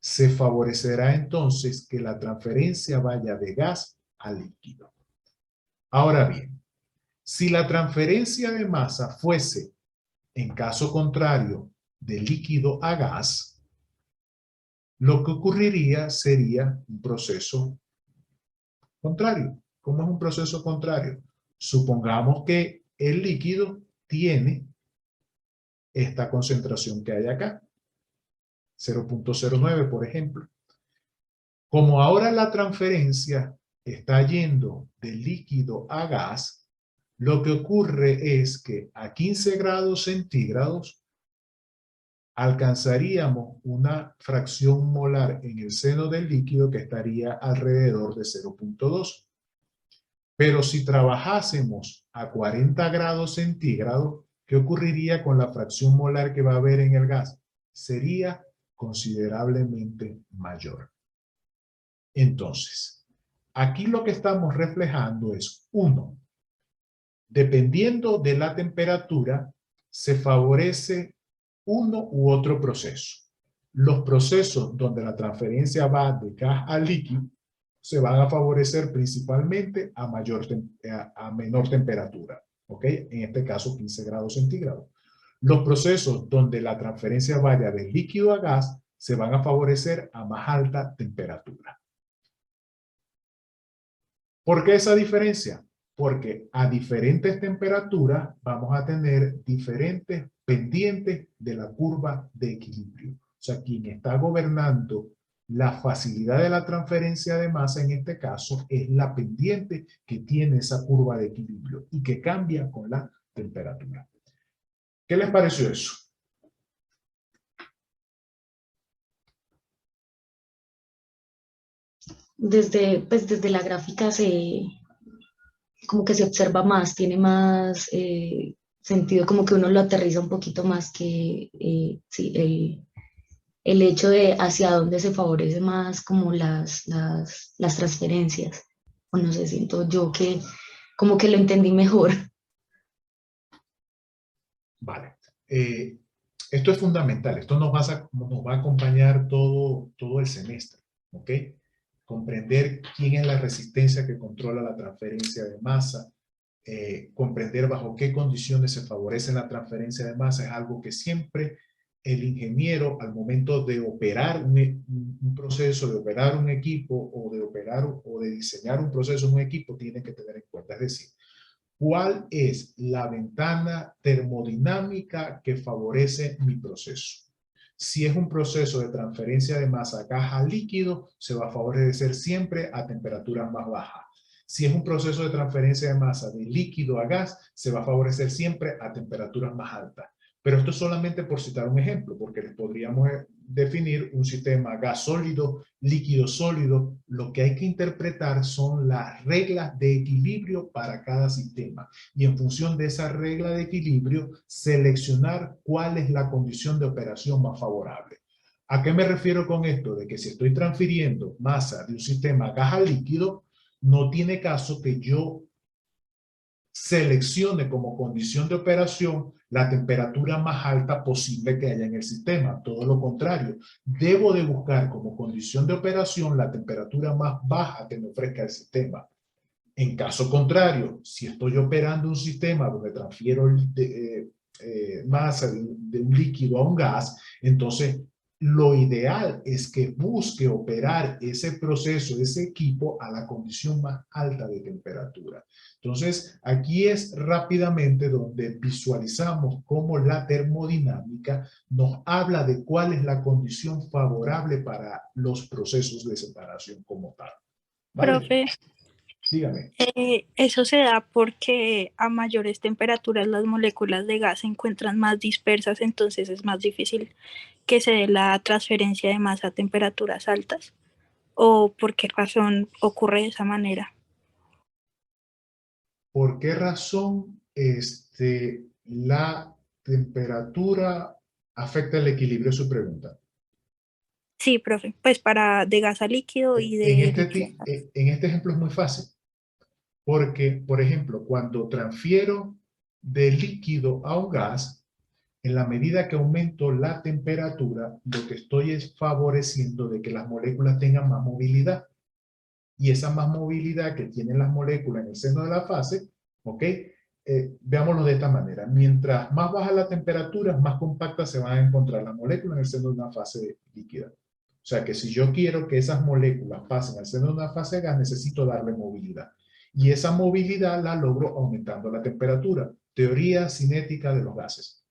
Se favorecerá entonces que la transferencia vaya de gas a líquido. Ahora bien, si la transferencia de masa fuese, en caso contrario, de líquido a gas, lo que ocurriría sería un proceso contrario. ¿Cómo es un proceso contrario? Supongamos que el líquido tiene esta concentración que hay acá, 0.09, por ejemplo. Como ahora la transferencia está yendo de líquido a gas, lo que ocurre es que a 15 grados centígrados alcanzaríamos una fracción molar en el seno del líquido que estaría alrededor de 0.2. Pero si trabajásemos a 40 grados centígrados, ¿qué ocurriría con la fracción molar que va a haber en el gas? Sería considerablemente mayor. Entonces, aquí lo que estamos reflejando es, uno, dependiendo de la temperatura, se favorece uno u otro proceso. Los procesos donde la transferencia va de gas a líquido se van a favorecer principalmente a menor temperatura, ¿ok? En este caso 15 grados centígrados. Los procesos donde la transferencia vaya de líquido a gas se van a favorecer a más alta temperatura. ¿Por qué esa diferencia? Porque a diferentes temperaturas vamos a tener diferentes pendientes de la curva de equilibrio. O sea, quien está gobernando la facilidad de la transferencia de masa en este caso es la pendiente que tiene esa curva de equilibrio y que cambia con la temperatura. ¿Qué les pareció eso? Desde la gráfica como que se observa más, tiene más sentido, como que uno lo aterriza un poquito más que sí, el hecho de hacia dónde se favorece más como las transferencias. O no sé, siento yo que como que lo entendí mejor. Vale. Esto es fundamental. Esto nos va a acompañar todo el semestre. ¿Ok? Comprender quién es la resistencia que controla la transferencia de masa, comprender bajo qué condiciones se favorece la transferencia de masa es algo que siempre el ingeniero al momento de operar un proceso, de operar un equipo o de diseñar un proceso en un equipo tiene que tener en cuenta. Es decir, ¿cuál es la ventana termodinámica que favorece mi proceso? Si es un proceso de transferencia de masa gas a líquido, se va a favorecer siempre a temperaturas más bajas. Si es un proceso de transferencia de masa de líquido a gas, se va a favorecer siempre a temperaturas más altas. Pero esto es solamente por citar un ejemplo, porque les podríamos definir un sistema gas sólido, líquido sólido. Lo que hay que interpretar son las reglas de equilibrio para cada sistema. Y en función de esa regla de equilibrio, seleccionar cuál es la condición de operación más favorable. ¿A qué me refiero con esto? De que si estoy transfiriendo masa de un sistema gas a líquido, no tiene caso que yo seleccione como condición de operación la temperatura más alta posible que haya en el sistema. Todo lo contrario, debo de buscar como condición de operación la temperatura más baja que me ofrezca el sistema. En caso contrario, si estoy operando un sistema donde transfiero masa de un líquido a un gas, entonces lo ideal es que busque operar ese proceso, ese equipo a la condición más alta de temperatura. Entonces, aquí es rápidamente donde visualizamos cómo la termodinámica nos habla de cuál es la condición favorable para los procesos de separación como tal. ¿Vale? Profe, Dígame. eso se da porque a mayores temperaturas las moléculas de gas se encuentran más dispersas, entonces es más difícil que se dé la transferencia de masa a temperaturas altas. ¿O por qué razón ocurre de esa manera? ¿Por qué razón la temperatura afecta el equilibrio? Es su pregunta. Sí, profe, pues para de gas a líquido y de líquido a gas. En este ejemplo es muy fácil, porque, por ejemplo, cuando transfiero de líquido a un gas, En la medida que aumento la temperatura, lo que estoy es favoreciendo de que las moléculas tengan más movilidad. Y esa más movilidad que tienen las moléculas en el seno de la fase, ¿ok? Veámoslo de esta manera. Mientras más baja la temperatura, más compactas se van a encontrar las moléculas en el seno de una fase líquida. O sea que si yo quiero que esas moléculas pasen al seno de una fase de gas, necesito darle movilidad. Y esa movilidad la logro aumentando la temperatura. Teoría cinética de los gases.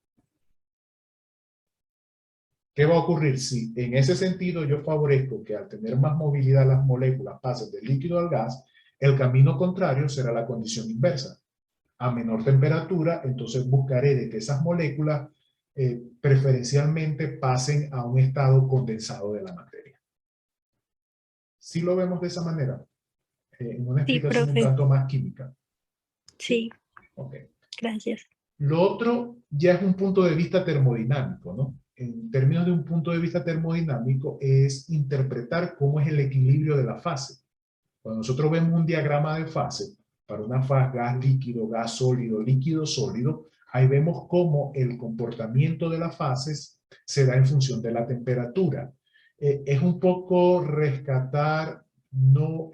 ¿Qué va a ocurrir si en ese sentido yo favorezco que al tener más movilidad las moléculas pasen del líquido al gas? El camino contrario será la condición inversa. A menor temperatura, entonces buscaré de que esas moléculas preferencialmente pasen a un estado condensado de la materia. ¿Sí lo vemos de esa manera? En una Sí, explicación un profe. tanto más química. Sí, Ok. gracias. Lo otro ya es un punto de vista termodinámico, ¿no? En términos de un punto de vista termodinámico es interpretar cómo es el equilibrio de la fase. Cuando nosotros vemos un diagrama de fase, para una fase gas líquido, gas sólido, líquido sólido, ahí vemos cómo el comportamiento de las fases se da en función de la temperatura. Es un poco rescatar no,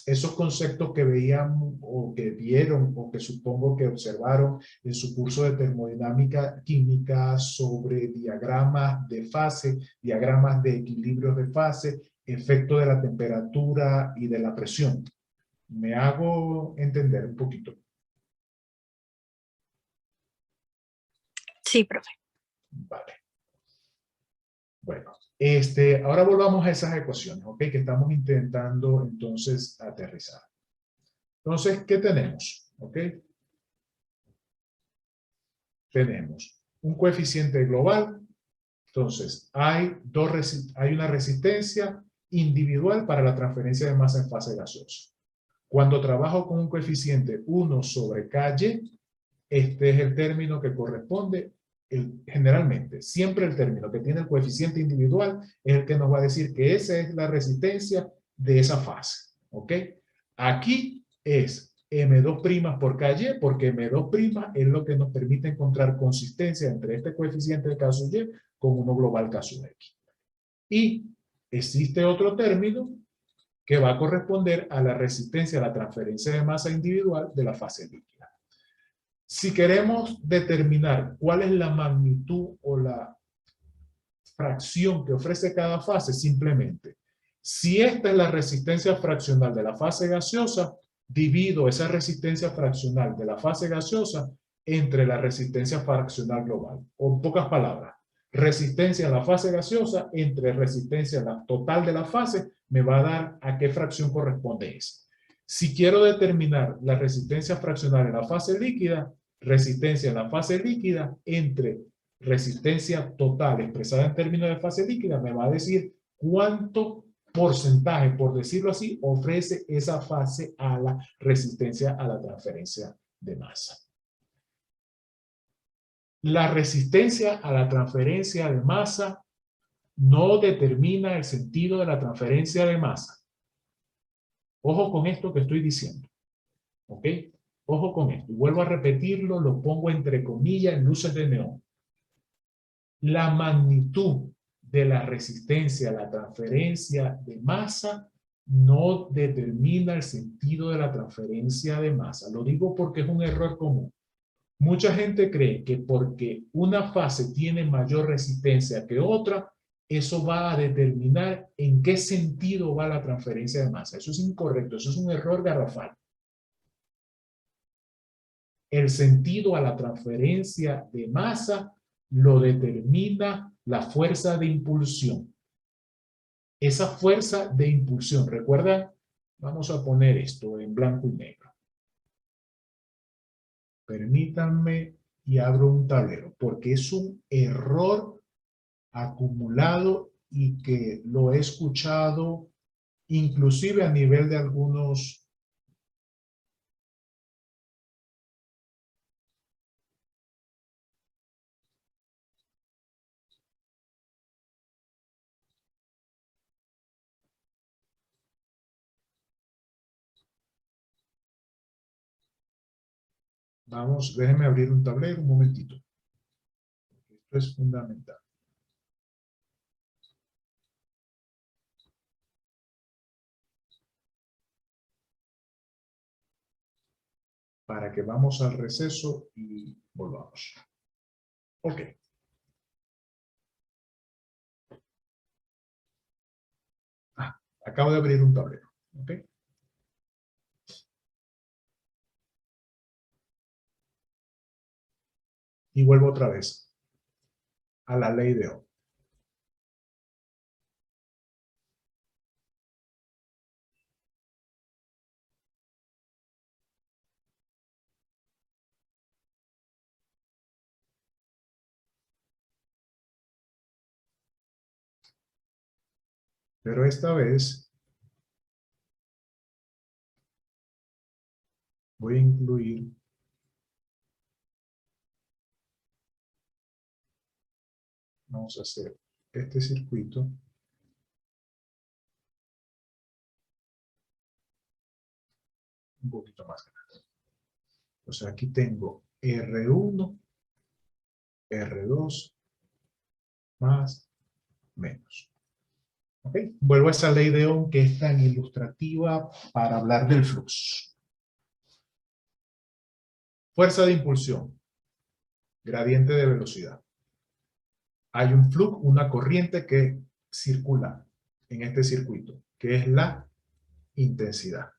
esos conceptos que veían o que vieron o que supongo que observaron en su curso de termodinámica química sobre diagramas de fase, diagramas de equilibrios de fase, efecto de la temperatura y de la presión. Me hago entender un poquito. Sí, profe. Vale. Bueno, ahora volvamos a esas ecuaciones, ¿ok? Que estamos intentando entonces aterrizar. Entonces, ¿qué tenemos? ¿Ok? Tenemos un coeficiente global. Entonces, hay una resistencia individual para la transferencia de masa en fase gaseosa. Cuando trabajo con un coeficiente 1 sobre KY, este es el término que corresponde, generalmente, siempre el término que tiene el coeficiente individual es el que nos va a decir que esa es la resistencia de esa fase. ¿Ok? Aquí es M2' por KY, porque M2' es lo que nos permite encontrar consistencia entre este coeficiente de caso Y con uno global caso X. Y existe otro término que va a corresponder a la resistencia a la transferencia de masa individual de la fase líquida. Si queremos determinar cuál es la magnitud o la fracción que ofrece cada fase, simplemente, si esta es la resistencia fraccional de la fase gaseosa, divido esa resistencia fraccional de la fase gaseosa entre la resistencia fraccional global. O en pocas palabras, resistencia a la fase gaseosa entre resistencia a la total de la fase me va a dar a qué fracción corresponde esa. Si quiero determinar la resistencia fraccional en la fase líquida, resistencia en la fase líquida entre resistencia total expresada en términos de fase líquida me va a decir cuánto porcentaje, por decirlo así, ofrece esa fase a la resistencia a la transferencia de masa. La resistencia a la transferencia de masa no determina el sentido de la transferencia de masa. Ojo con esto que estoy diciendo. ¿Ok? Ojo con esto. Y vuelvo a repetirlo, lo pongo entre comillas en luces de neón. La magnitud de la resistencia a la transferencia de masa no determina el sentido de la transferencia de masa. Lo digo porque es un error común. Mucha gente cree que porque una fase tiene mayor resistencia que otra, eso va a determinar en qué sentido va la transferencia de masa. Eso es incorrecto, eso es un error garrafal. El sentido a la transferencia de masa lo determina la fuerza de impulsión. Esa fuerza de impulsión, recuerda, vamos a poner esto en blanco y negro. Permítanme y abro un tablero, porque es un error acumulado y que lo he escuchado inclusive a nivel de algunos vamos, déjenme abrir un tablero un momentito. Esto es fundamental. Para que vamos al receso y volvamos. Ok. Acabo de abrir un tablero. Ok. Y vuelvo otra vez a la ley de Ohm. Pero esta vez voy a incluir vamos a hacer este circuito un poquito más grande. Entonces aquí tengo R1, R2, más, menos. ¿Ok? Vuelvo a esa ley de Ohm que es tan ilustrativa para hablar del flujo. Fuerza de impulsión, gradiente de velocidad. Hay un flujo, una corriente que circula en este circuito, que es la intensidad.